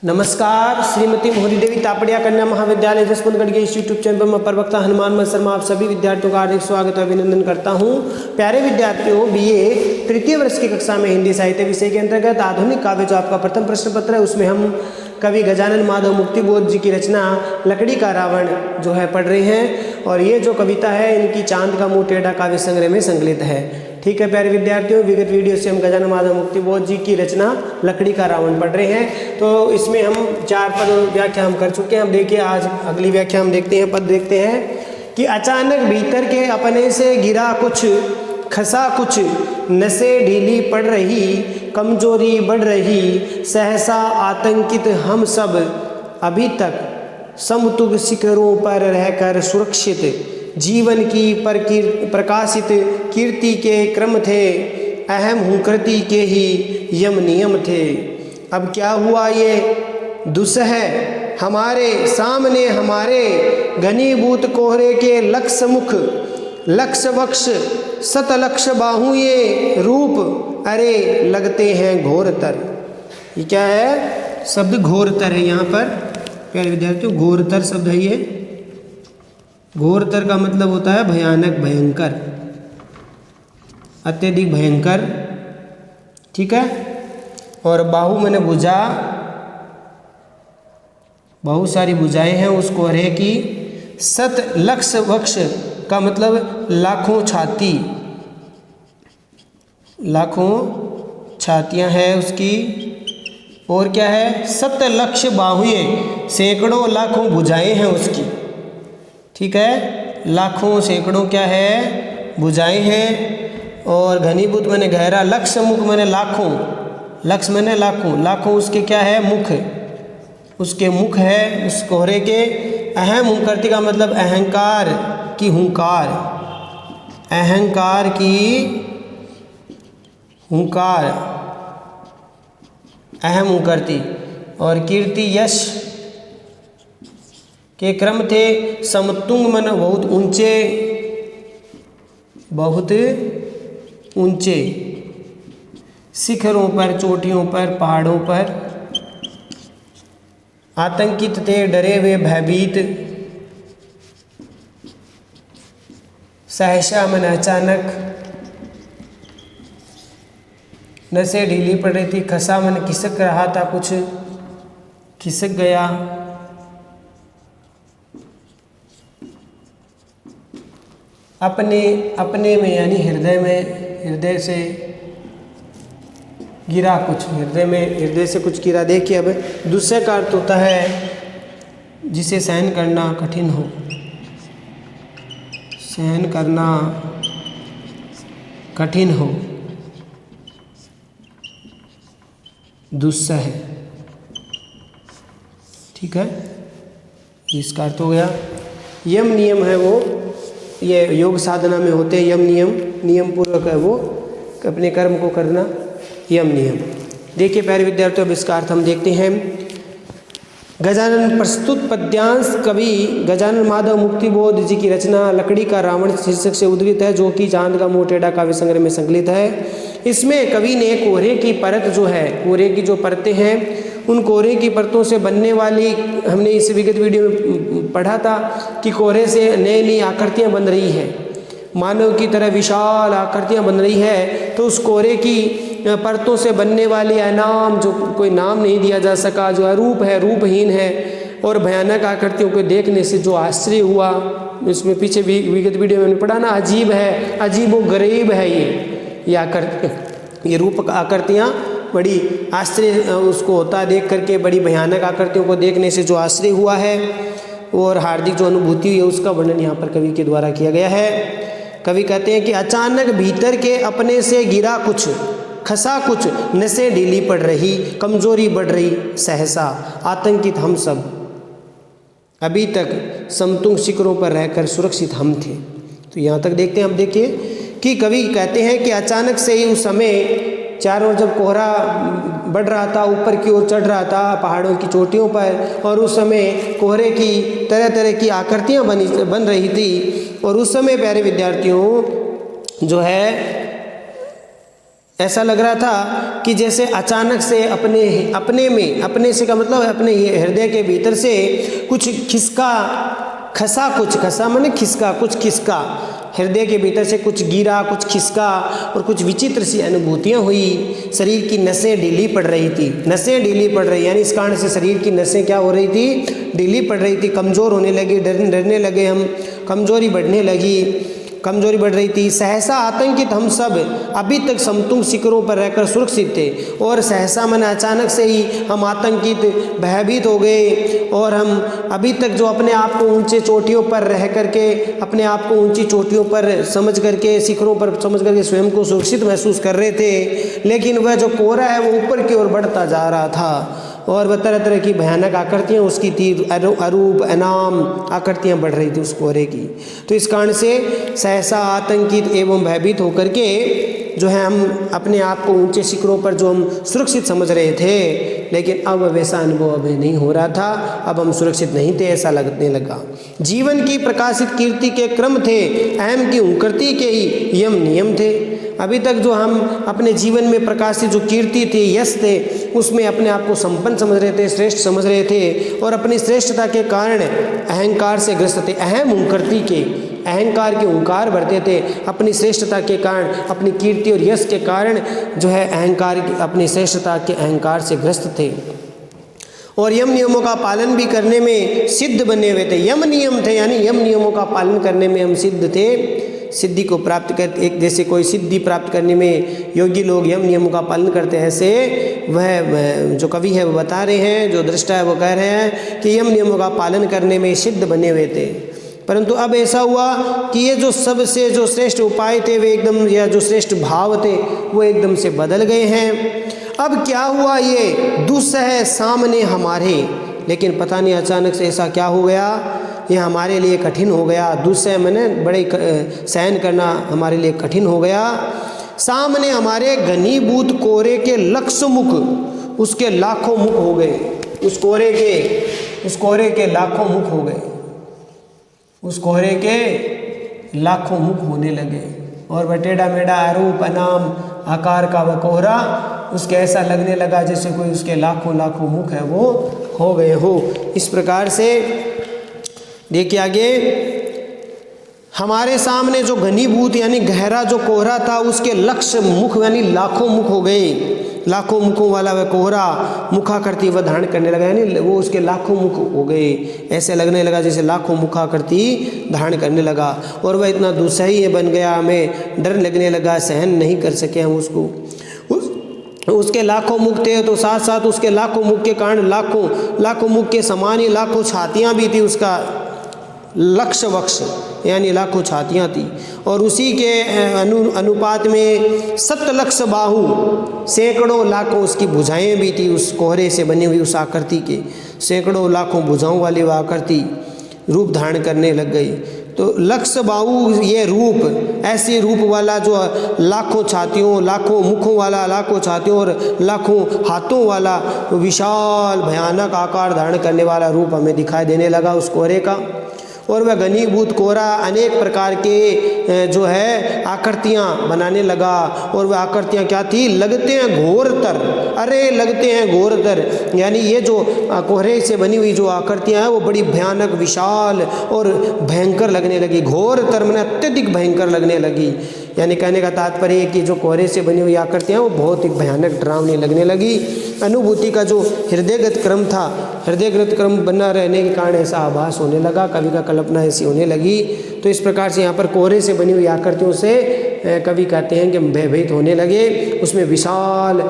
नमस्कार। श्रीमती मोहरी देवी तापड़िया कन्या महाविद्यालय जसवंतगढ़ के इस यूट्यूब चैनल पर मैं प्रवक्ता हनुमान शर्मा आप सभी विद्यार्थियों का हार्दिक स्वागत और अभिनंदन करता हूं। प्यारे विद्यार्थियों, बीए तृतीय वर्ष की कक्षा में हिंदी साहित्य विषय के अंतर्गत आधुनिक काव्य जो आपका प्रथम प्रश्न पत्र है, उसमें हम कवि गजानन माधव मुक्तिबोध जी की रचना लकड़ी का रावण जो है पढ़ रहे हैं। और ये जो कविता है इनकी चांद का मुंह टेढ़ा काव्य संग्रह में संकलित है। ठीक है प्यारे विद्यार्थियों, विगत वीडियो से हम गजानन माधव मुक्तिबोध जी की रचना लकड़ी का रावण पढ़ रहे हैं। तो इसमें हम 4 पद व्याख्या हम कर चुके हैं। हम देखिए आज अगली व्याख्या हम देखते हैं। पद देखते हैं कि अचानक भीतर के अपने से गिरा कुछ, खसा कुछ, नसें ढीली पड़ रही, कमजोरी बढ़ रही, सहसा आतंकित हम सब अभी तक समतुग शिखरों पर रहकर सुरक्षित जीवन की प्रकाशित कीर्ति के क्रम थे, अहम हुंकृति के ही यम नियम थे। अब क्या हुआ ये दुस्सह हमारे सामने, हमारे घनीभूत कोहरे के लक्ष्य मुख, लक्ष्य वक्ष, सतलक्ष बाहु ये रूप, अरे लगते हैं घोरतर। ये क्या है? शब्द घोरतर है यहाँ पर प्यारे विद्यार्थियों। घोरतर शब्द है ये। घोरतर का मतलब होता है भयानक, भयंकर, अत्यधिक भयंकर। ठीक है। और बाहु मैंने भुजा, बहुत सारी भुजाएं हैं उस कोहरे की। सत लक्ष वक्ष का मतलब लाखों छाती, लाखों छातियां हैं उसकी। और क्या है? सत लक्ष बाहुएं, सैकड़ों लाखों भुजाएं हैं उसकी। ठीक है। लाखों सैकड़ों क्या है? भुजाएं हैं। और घनीभूत मैंने गहरा, लक्ष्य मुख मैंने लाखों, लक्ष्य मैंने लाखों, लाखों उसके क्या है? मुख, उसके मुख है उस कोहरे के। अहम हुंकृति का मतलब अहंकार की हुंकार, अहंकार की हुंकार, अहम हुंकृति। और कीर्ति यश के क्रम थे। समतुंग मन बहुत ऊंचे, बहुत ऊंचे, शिखरों पर, चोटियों पर, पहाड़ों पर। आतंकित थे, डरे हुए, भयभीत। सहसा मन अचानक, नसें ढीली पड़ रही थी। खसा मन खिसक रहा था, कुछ खिसक गया। अपने अपने में यानी हृदय में, हृदय से गिरा कुछ, हृदय में, हृदय से कुछ गिरा। देखिए अब दूसरे का अर्थ होता है जिसे सहन करना कठिन हो, सहन करना कठिन हो, दुस्सह। ठीक है, इसका अर्थ हो गया। यम नियम है वो, ये योग साधना में होते हैं। यम नियम, नियम पूर्वक है वो, अपने कर्म को करना, यम नियम। देखिए प्यारे विद्यार्थियों, अब इसका अर्थ हम देखते हैं। गजानन प्रस्तुत पद्यांश कवि गजानन माधव मुक्तिबोध जी की रचना लकड़ी का रावण शीर्षक से उद्धृत है, जो कि चांद का मुंह टेढ़ा काव्य संग्रह में संकलित है। इसमें कवि ने कोहरे की परत जो है, कोहरे की जो परतें हैं, उन कोहरे की परतों से बनने वाली, हमने इस विगत वीडियो में पढ़ा था कि कोहरे से नई नई आकृतियाँ बन रही है, मानव की तरह विशाल आकृतियाँ बन रही है। तो उस कोहरे की परतों से बनने वाली अनाम, जो कोई नाम नहीं दिया जा सका, जो अरूप है, रूपहीन है, और भयानक आकृतियों को देखने से जो आश्चर्य हुआ, इसमें पीछे भी विगत वीडियो में पढ़ा ना, अजीब है, अजीब व गरीब है ये आकृति, ये रूप आकृतियाँ बड़ी आश्चर्य उसको होता है देख करके, बड़ी भयानक आकृतियों को देखने से जो आश्चर्य हुआ है और हार्दिक जो अनुभूति हुई है, उसका वर्णन यहाँ पर कवि के द्वारा किया गया है। कवि कहते हैं कि अचानक भीतर के अपने से गिरा कुछ, खसा कुछ, नसें ढीली पड़ रही, कमजोरी बढ़ रही, सहसा आतंकित हम सब अभी तक समतुंग शिखरों पर रहकर सुरक्षित हम थे। तो यहाँ तक देखते हैं। अब देखिए कि कवि कहते हैं कि अचानक से ही उस समय चारों ओर जब कोहरा बढ़ रहा था, ऊपर की ओर चढ़ रहा था पहाड़ों की चोटियों पर, और उस समय कोहरे की तरह तरह की आकृतियाँ बन रही थी। और उस समय प्यारे विद्यार्थियों जो है ऐसा लग रहा था कि जैसे अचानक से अपने से का मतलब है अपने हृदय के भीतर से कुछ खसा माने खिसका, कुछ खिसका, हृदय के भीतर से कुछ गिरा, कुछ खिसका और कुछ विचित्र सी अनुभूतियाँ हुई। शरीर की नसें ढीली पड़ रही थी, नसें ढीली पड़ रही, यानी इस कारण से शरीर की नसें क्या हो रही थी, ढीली पड़ रही थी, कमज़ोर होने लगी, डरने लगे हम, कमज़ोरी बढ़ने लगी, कमजोरी बढ़ रही थी। सहसा आतंकित हम सब अभी तक समतुंग शिखरों पर रहकर सुरक्षित थे, और सहसा मन अचानक से ही हम आतंकित भयभीत हो गए, और हम अभी तक जो अपने आप को ऊंचे चोटियों पर रह करके, अपने आप को ऊंची चोटियों पर समझ करके, शिखरों पर समझ करके स्वयं को सुरक्षित महसूस कर रहे थे, लेकिन वह जो कोहरा है वो ऊपर की ओर बढ़ता जा रहा था, और वह तरह तरह की भयानक आकृतियाँ उसकी थी, अरूप अनाम आकृतियाँ बढ़ रही थी उस कोहरे की। तो इस कारण से सहसा आतंकित एवं भयभीत होकर के जो है हम अपने आप को ऊंचे शिखरों पर जो हम सुरक्षित समझ रहे थे, लेकिन अब वैसा अनुभव अभी नहीं हो रहा था, अब हम सुरक्षित नहीं थे, ऐसा लगने लगा। जीवन की प्रकाशित कीर्ति के क्रम थे, अहम की उन्कृति के ही यम नियम थे। अभी तक जो हम अपने जीवन में प्रकाशित जो कीर्ति थी, यश थे, उसमें अपने आप को संपन्न समझ रहे थे, श्रेष्ठ समझ रहे थे, और अपनी श्रेष्ठता के कारण अहंकार से ग्रस्त थे। अहम उन्कृति के, अहंकार के ओंकार भरते थे, अपनी श्रेष्ठता के कारण, अपनी कीर्ति और यश के कारण जो है अहंकार, अपनी श्रेष्ठता के अहंकार से ग्रस्त थे, और यम नियमों का पालन भी करने में सिद्ध बने हुए थे। यम नियम थे, यानी यम नियमों का पालन करने में हम सिद्ध थे। सिद्धि को प्राप्त कर, एक जैसे कोई सिद्धि प्राप्त करने में योगी लोग यम नियमों का पालन करते हैं, ऐसे वह जो कवि है वो बता रहे हैं, जो दृष्टा है वो कह रहे हैं कि यम नियमों का पालन करने में सिद्ध बने हुए थे। परंतु अब ऐसा हुआ कि ये जो सबसे जो श्रेष्ठ उपाय थे वे एकदम, या जो श्रेष्ठ भाव थे वो एकदम से बदल गए हैं। अब क्या हुआ, ये दुस्सह सामने हमारे, लेकिन पता नहीं अचानक से ऐसा क्या हो गया, ये हमारे लिए कठिन हो गया। दुस्सह मैंने बड़े सहन करना हमारे लिए कठिन हो गया। सामने हमारे घनीभूत कोहरे के लक्ष्य मुख, उसके लाखों मुख हो गए, उस कोहरे के लाखों मुख हो गए, उस कोहरे के लाखों मुख होने लगे, और वह टेढ़ा मेढ़ा अरूप अनाम आकार का वह कोहरा उसके ऐसा लगने लगा जैसे कोई उसके लाखों लाखों मुख है वो हो गए हो। इस प्रकार से देखिए आगे, हमारे सामने जो घनीभूत यानी गहरा जो कोहरा था उसके लक्ष्य मुख यानी लाखों मुख हो गए। लाखों मुखों वाला वह कोहरा मुखाकृति वह धारण करने लगा, यानी वो उसके लाखों मुख हो गए, ऐसे लगने लगा जैसे लाखों मुखाकृति धारण करने लगा, और वह इतना दुस्सह्य बन गया, हमें डर लगने लगा, सहन नहीं कर सके हम उसको। उसके लाखों मुख थे, तो साथ साथ उसके लाखों मुख के कारण लाखों मुख के समान ही लाखों छातियाँ भी थी, उसका लक्ष्य वक्ष यानी लाखों छातियाँ थी, और उसी के अनुपात में 7 लक्ष बाहु, सैकड़ों लाखों उसकी भुजाएं भी थी, उस कोहरे से बनी हुई उस आकृति के सैकड़ों लाखों भुजाओं वाली वह आकृति रूप धारण करने लग गई। तो लक्ष्य बाहु ये रूप, ऐसे रूप वाला जो लाखों छातियों, लाखों मुखों वाला, लाखों छातियों और लाखों हाथों वाला विशाल भयानक आकार धारण करने वाला रूप हमें दिखाई देने लगा उस कोहरे का। और वह घनीभूत कोहरा अनेक प्रकार के जो है आकृतियाँ बनाने लगा, और वह आकृतियाँ क्या थी, लगते हैं घोरतर, अरे लगते हैं घोरतर, यानी ये जो कोहरे से बनी हुई जो आकृतियाँ हैं वो बड़ी भयानक विशाल और भयंकर लगने लगी। घोरतर मैंने अत्यधिक भयंकर लगने लगी, यानी कहने का तात्पर्य है कि जो कोहरे से बनी हुई आकृतियाँ वो बहुत ही भयानक डरावनी लगने लगी। अनुभूति का जो हृदयगत क्रम था, हृदयगत क्रम बना रहने के कारण ऐसा आभास होने लगा, कवि का कल्पना ऐसी होने लगी। तो इस प्रकार से यहाँ पर कोहरे से बनी हुई आकृतियों से कवि कहते हैं कि भयभीत होने लगे। उसमें विशाल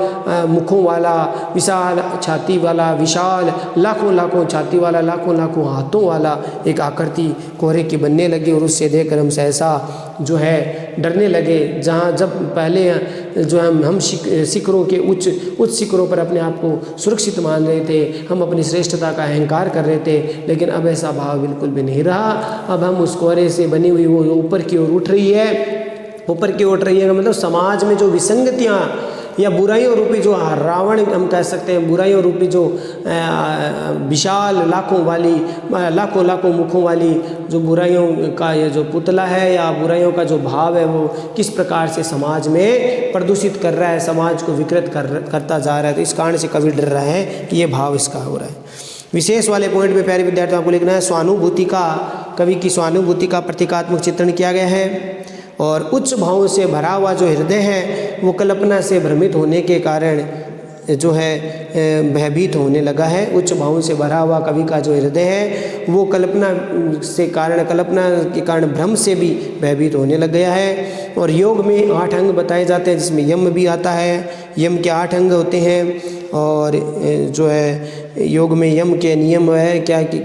मुखों वाला, विशाल छाती वाला, विशाल लाखों लाखों छाती वाला, लाखों लाखों हाथों वाला एक आकृति कोहरे की बनने लगी, और उससे देखकर हम सहसा जो है डरने लगे। जहाँ जब पहले जो हम शिखरों के उच्च शिखरों पर अपने आप को सुरक्षित मान रहे थे, हम अपनी श्रेष्ठता का अहंकार कर रहे थे, लेकिन अब ऐसा भाव बिल्कुल भी नहीं रहा। अब हम उस कोहरे से बनी हुई वो ऊपर की ओर उठ रही है, ऊपर की ओर रही है मतलब समाज में जो विसंगतियाँ या बुराइयों रूपी जो रावण हम कह सकते हैं, बुराइयों रूपी जो विशाल लाखों मुखों वाली जो बुराइयों का ये जो पुतला है या बुराइयों का जो भाव है वो किस प्रकार से समाज में प्रदूषित कर रहा है, समाज को विकृत करता जा रहा है। तो इस कारण से कवि डर रहा है कि ये भाव इसका हो रहा है। विशेष वाले पॉइंट में प्यारे विद्यार्थियों को लिखना है स्वानुभूति का, कवि की स्वानुभूति का प्रतीकात्मक चित्रण किया गया है। और उच्च भावों से भरा हुआ जो हृदय है वो कल्पना से भ्रमित होने के कारण जो है भयभीत होने लगा है। उच्च भावों से भरा हुआ कवि का जो हृदय है वो कल्पना के कारण भ्रम से भी भयभीत होने लग गया है। और योग में 8 अंग बताए जाते हैं जिसमें यम भी आता है। यम के 8 अंग होते हैं और जो है योग में यम के नियम है क्या कि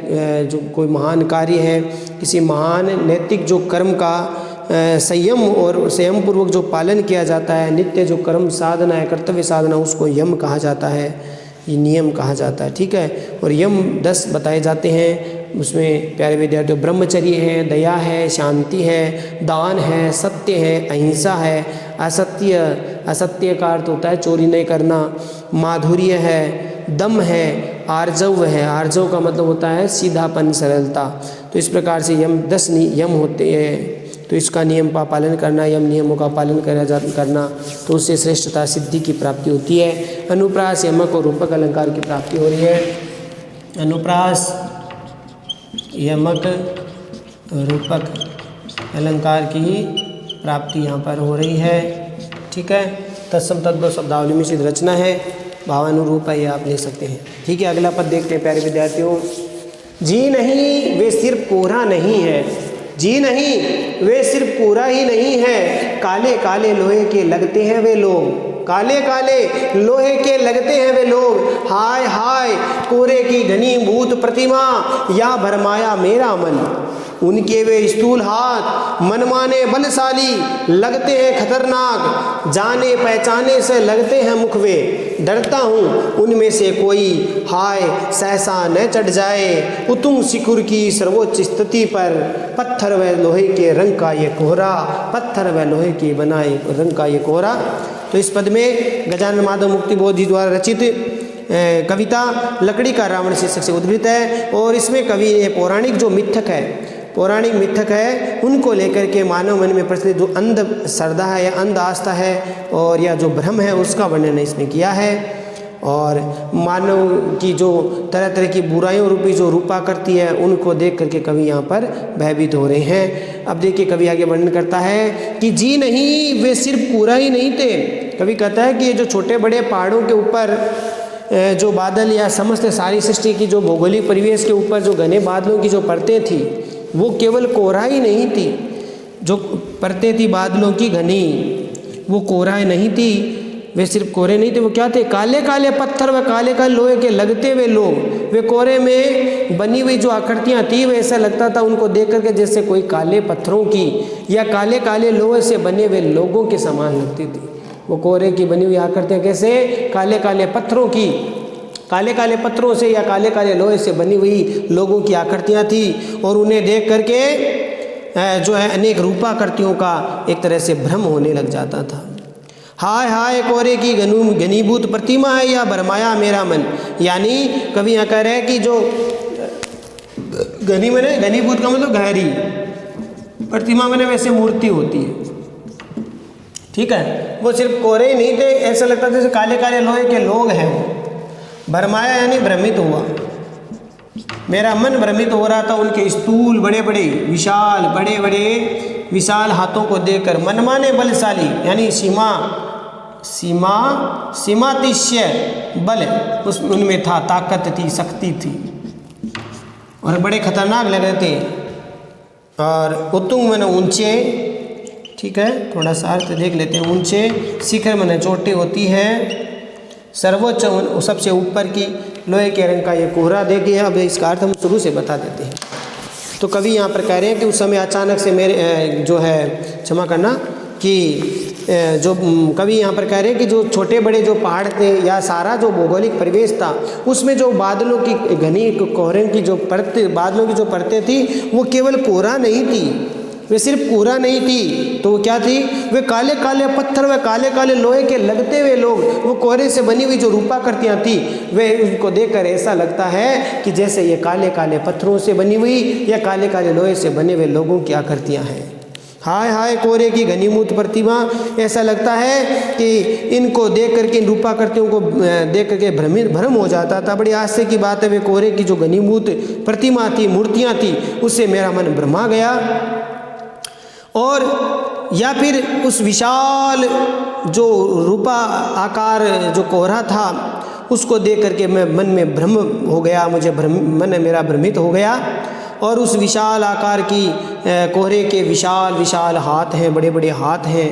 जो कोई महान कार्य है, किसी महान नैतिक जो कर्म का संयम और संयम पूर्वक जो पालन किया जाता है, नित्य जो कर्म साधना है, कर्तव्य साधना, उसको यम कहा जाता है, ये नियम कहा जाता है। ठीक है। और यम 10 बताए जाते हैं। उसमें प्यारे विद्यार्थियों ब्रह्मचर्य है, दया है, शांति है, दान है, सत्य है, अहिंसा है, असत्य का अर्थ होता है चोरी नहीं करना, माधुर्य है, दम है, आर्जव है, आर्जव का मतलब होता है सीधापन, सरलता। तो इस प्रकार से 10 यम होते हैं। तो इसका नियम का पालन करना, यम नियमों का पालन करना, तो उससे श्रेष्ठता सिद्धि की प्राप्ति होती है। अनुप्रास, यमक और रूपक अलंकार की प्राप्ति हो रही है। अनुप्रास, यमक, रूपक अलंकार की प्राप्ति यहाँ पर हो रही है। ठीक है। तत्सम तद्भव शब्दावली में सिद्ध रचना है, भावानुरूप है, ये आप ले सकते हैं। ठीक है। अगला पद देखते हैं प्यारे विद्यार्थियों। जी नहीं वे सिर्फ कोरा नहीं है, जी नहीं वे सिर्फ कोरा ही नहीं है, काले काले लोहे के लगते हैं वे लोग, काले काले लोहे के लगते हैं वे लोग। हाय हाय कोरे की घनीभूत प्रतिमा, या भरमाया मेरा मन। उनके वे स्थूल हाथ मनमाने बलशाली, लगते हैं खतरनाक, जाने पहचाने से लगते हैं मुखवे। डरता हूँ उनमें से कोई हाय सहसा न चढ़ जाए, उतुंग शिखर की सर्वोच्च स्थिति पर। पत्थर व लोहे के रंग का ये कोहरा, पत्थर व लोहे के बनाए रंग का ये कोहरा। तो इस पद में गजानन माधव मुक्तिबोध जी द्वारा रचित कविता लकड़ी का रावण शीर्षक से उद्भूत है। और इसमें कवि ने पौराणिक जो मिथक है उनको लेकर के मानव मन में प्रचलित जो अंध श्रद्धा है या अंध आस्था है और या जो भ्रम है उसका वर्णन इसमें किया है। और मानव की जो तरह तरह की बुराइयों रूपी जो रूपा करती है उनको देख करके कवि यहाँ पर भयभीत हो रहे हैं। अब देखिए कवि आगे वर्णन करता है कि जी नहीं वे सिर्फ पूरा ही नहीं थे। कवि कहता है कि ये जो छोटे बड़े पहाड़ों के ऊपर जो बादल या समस्त सारी सृष्टि की जो भौगोलिक परिवेश के ऊपर जो घने बादलों की जो परतें थी वो केवल कोहरा ही नहीं थी। जो परतें थी बादलों की घनी वो कोहरा ही नहीं थी, वे सिर्फ कोहरे नहीं थे, वो क्या थे? काले काले पत्थर व काले काले लोहे के लगते हुए लोग। वे कोहरे में बनी हुई जो आकृतियाँ थी वे ऐसा लगता था उनको देख करके जैसे कोई काले पत्थरों की या काले काले लोहे से बने हुए लोगों के समान लगती थी। वो कोहरे की बनी हुई आकृतियाँ कैसे? काले काले पत्थरों की, काले काले पत्थरों से या काले काले लोहे से बनी हुई लोगों की आकृतियाँ थी। और उन्हें देख करके जो है अनेक रूपाकृतियों का एक तरह से भ्रम होने लग जाता था। हाय हाय कोहरे की घनीभूत प्रतिमा है या भरमाया मेरा मन। यानी कवि यहाँ कह रहे हैं कि जो घनीभूत का मतलब गहरी, प्रतिमा मैंने वैसे मूर्ति होती है। ठीक है। वो सिर्फ कोहरे ही नहीं थे, ऐसा लगता था जैसे काले काले लोहे के लोग हैं। भरमाया यानी भ्रमित हुआ, मेरा मन भ्रमित हो रहा था उनके स्थूल बड़े बड़े विशाल हाथों को देखकर। मनमाने बलशाली यानी सीमातिशय बल उसमें उनमें था, ताकत थी, शक्ति थी और बड़े खतरनाक लग रहे थे। और उत्तुंग मन ऊंचे, ठीक है, थोड़ा सा अर्थ देख लेते हैं। ऊंचे, शिखर मन चोटी होती है, सर्वोच्च सबसे ऊपर की, लोहे के रंग का ये कोहरा देखिए। अब इसका अर्थ हम शुरू से बता देते हैं। तो कवि यहाँ पर कह रहे हैं कि उस समय अचानक से मेरे जो है, क्षमा करना, कि जो कवि यहाँ पर कह रहे हैं कि जो छोटे बड़े जो पहाड़ थे या सारा जो भौगोलिक परिवेश था उसमें जो बादलों की घनी कोहरे की जो परतें, बादलों की जो परतें थी वो केवल कोहरा नहीं थी, वे सिर्फ कोहरा नहीं थी तो वो क्या थी, वे काले काले पत्थर व काले काले लोहे के लगते हुए लोग, वो कोहरे से बनी हुई जो रूपाकृतियाँ थी, वे उनको देखकर ऐसा लगता है कि जैसे ये काले काले पत्थरों से बनी हुई या काले काले लोहे से बने हुए लोगों की आकृतियाँ हैं। हाय हाय कोहरे की घनीभूत प्रतिमा, ऐसा लगता है कि इनको देख करके, इन रूपाकृतियों को देख करके भ्रम हो जाता था। बड़ी आश्चर्य की बात है, वे कोहरे की जो घनीभूत प्रतिमा थी, मूर्तियाँ थी, उससे मेरा मन भ्रमा गया। और या फिर उस विशाल जो रूपा आकार जो कोहरा था उसको देख करके मैं मन में भ्रम हो गया, मुझे मन मेरा भ्रमित हो गया। और उस विशाल आकार की कोहरे के विशाल विशाल हाथ हैं, बड़े बड़े हाथ हैं,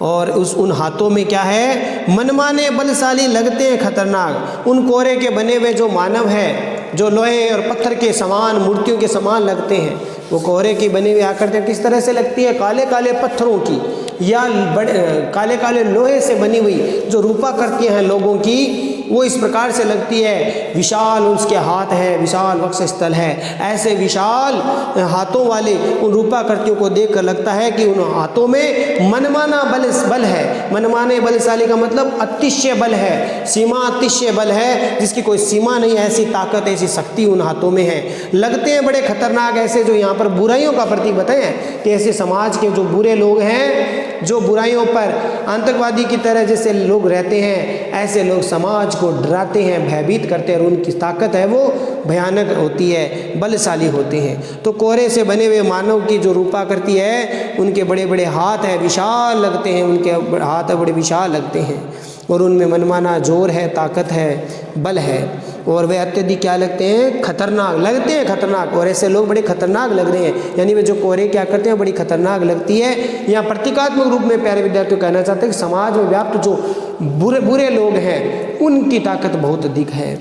और उन हाथों में क्या है, मनमाने बलशाली लगते हैं, खतरनाक। उन कोहरे के बने हुए जो मानव है, जो लोहे और पत्थर के समान, मूर्तियों के समान लगते हैं, वो कोहरे की बनी हुई आकृतियाँ किस तरह से लगती है, काले काले पत्थरों की या बड़े काले काले लोहे से बनी हुई जो रूपाकृतियाँ हैं लोगों की, वो इस प्रकार से लगती है। विशाल उसके हाथ है, विशाल वक्षस्थल है, ऐसे विशाल हाथों वाले उन रूपाकृतियों को देखकर लगता है कि उन हाथों में मनमाना बल है। मनमाने बलशाली का मतलब अतिशय बल है, सीमा अतिशय बल है, जिसकी कोई सीमा नहीं, ऐसी ताकत, ऐसी शक्ति उन हाथों में है। लगते हैं बड़े खतरनाक, ऐसे जो यहाँ पर बुराइयों का प्रतीक बताएं कि ऐसे समाज के जो बुरे लोग हैं, जो बुराइयों पर आतंकवादी की तरह जैसे लोग रहते हैं, ऐसे लोग समाज को डराते हैं, भयभीत करते हैं, और उनकी ताकत है वो भयानक होती है, बलशाली होते हैं। तो कोहरे से बने हुए मानव की जो रूपाकृति है, उनके बड़े बड़े हाथ हैं, विशाल लगते हैं, उनके हाथ बड़े विशाल लगते हैं, और उनमें मनमाना जोर है, ताकत है, बल है, और वे अत्यधिक क्या लगते हैं, खतरनाक लगते हैं, खतरनाक। और ऐसे लोग बड़े खतरनाक लग रहे हैं, यानी वे जो कोहरे क्या करते हैं, बड़ी खतरनाक लगती है। यहाँ प्रतीकात्मक रूप में प्यारे विद्यार्थियों कहना चाहते हैं कि समाज में व्याप्त जो बुरे लोग हैं, उनकी ताकत बहुत अधिक है,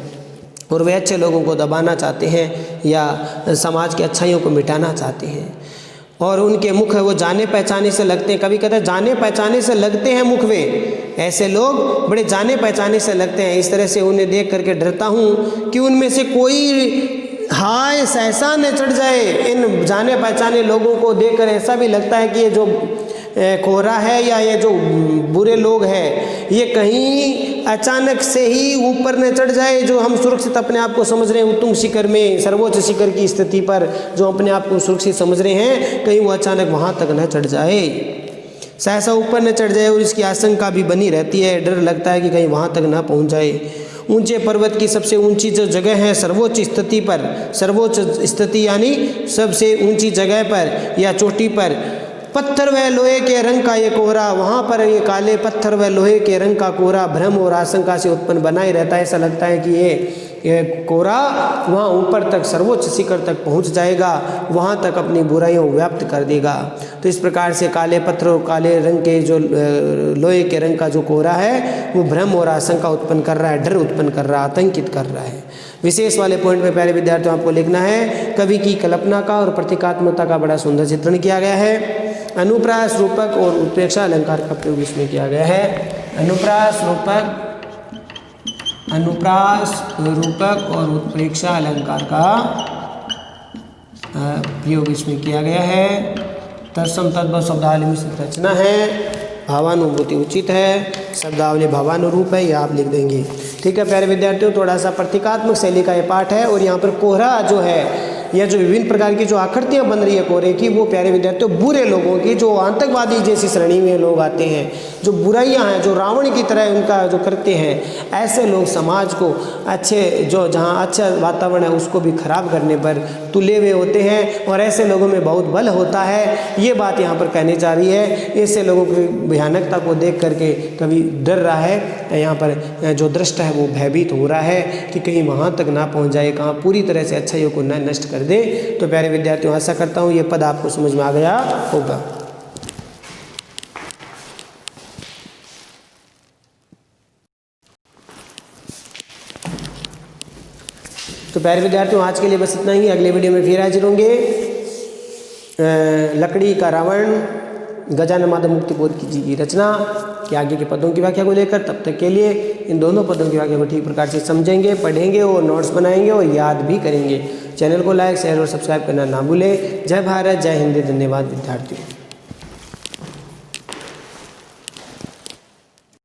और वे अच्छे लोगों को दबाना चाहते हैं या समाज की अच्छाइयों को मिटाना चाहते हैं। और उनके मुख वो जाने पहचाने से लगते हैं, कभी कहते हैं जाने पहचाने से लगते हैं मुख, वे ऐसे लोग बड़े जाने पहचाने से लगते हैं। इस तरह से उन्हें देख करके डरता हूँ कि उनमें से कोई हाय सहसा न चढ़ जाए। इन जाने पहचाने लोगों को देखकर ऐसा भी लगता है कि ये जो कोहरा है या ये जो बुरे लोग हैं, ये कहीं अचानक से ही ऊपर न चढ़ जाए, जो हम सुरक्षित अपने आप को समझ रहे हैं उत्तुंग शिखर में, सर्वोच्च शिखर की स्थिति पर जो अपने आप को सुरक्षित समझ रहे हैं, कहीं वो अचानक वहाँ तक न चढ़ जाए, सहसा ऊपर न चढ़ जाए। और इसकी आशंका भी बनी रहती है, डर लगता है कि कहीं वहाँ तक ना पहुँच जाए। ऊंचे पर्वत की सबसे ऊंची जो जगह है, सर्वोच्च स्थिति पर, सर्वोच्च स्थिति यानी सबसे ऊंची जगह पर या चोटी पर, पत्थर व लोहे के रंग का ये कोहरा, वहाँ पर ये काले पत्थर व लोहे के रंग का कोहरा भ्रम और आशंका से उत्पन्न बना ही रहता है। ऐसा लगता है कि ये कोहरा वहाँ ऊपर तक, सर्वोच्च शिखर तक पहुँच जाएगा, वहाँ तक अपनी बुराइयों व्याप्त कर देगा। तो इस प्रकार से काले पत्थर और काले रंग के जो लोहे के रंग का जो कोहरा है, वो भ्रम और आशंका उत्पन्न कर रहा है, डर उत्पन्न कर रहा है, आतंकित कर रहा है। विशेष वाले पॉइंट में प्यारे विद्यार्थियों आपको लिखना है, कवि की कल्पना का और प्रतीकात्मकता का बड़ा सुंदर चित्रण किया गया है। अनुप्रास रूपक और उत्प्रेक्षा अलंकार का प्रयोग इसमें किया गया है। अनुप्रास रूपक और उत्प्रेक्षा अलंकार का प्रयोग इसमें किया गया है। तत्सम तद्भव शब्दावली मिश्रित रचना है, भावानुभूति उचित है, शब्दावली भावानुरूप है, यह आप लिख देंगे। ठीक है प्यारे विद्यार्थियों, थोड़ा सा प्रतीकात्मक शैली का ये पाठ है, और यहाँ पर कोहरा जो है या जो विभिन्न प्रकार की जो आकृतियाँ बन रही है कोहरे की, वो प्यारे विद्यार्थियों बुरे लोगों की, जो आतंकवादी जैसी श्रेणी में लोग आते हैं, जो बुराइयाँ हैं, जो रावण की तरह उनका जो करते हैं, ऐसे लोग समाज को अच्छे, जो जहाँ अच्छा वातावरण है उसको भी खराब करने पर तुले हुए होते हैं, और ऐसे लोगों में बहुत बल होता है। ये बात यहाँ पर कहनी जा रही है। ऐसे लोगों की भयानकता को देख करके कभी डर रहा है, यहाँ पर जो दृष्टा है वो भयभीत हो रहा है कि कहीं वहाँ तक ना पहुँच जाए, कहाँ पूरी तरह से अच्छाइयों को न नष्ट कर दे। तो प्यारे विद्यार्थियों, आशा करता हूँ ये पद आपको समझ में आ गया होगा। तो प्यारे विद्यार्थियों, आज के लिए बस इतना ही। अगले वीडियो में फिर हाजिर होंगे। लकड़ी का रावण गजानन माधव मुक्तिबोध जी की रचना के आगे के पदों की व्याख्या को लेकर। तब तक के लिए इन दोनों पदों की व्याख्या को ठीक प्रकार से समझेंगे, पढ़ेंगे और नोट्स बनाएंगे और याद भी करेंगे। चैनल को लाइक शेयर और सब्सक्राइब करना ना भूलें। जय भारत, जय हिंद, धन्यवाद विद्यार्थियों।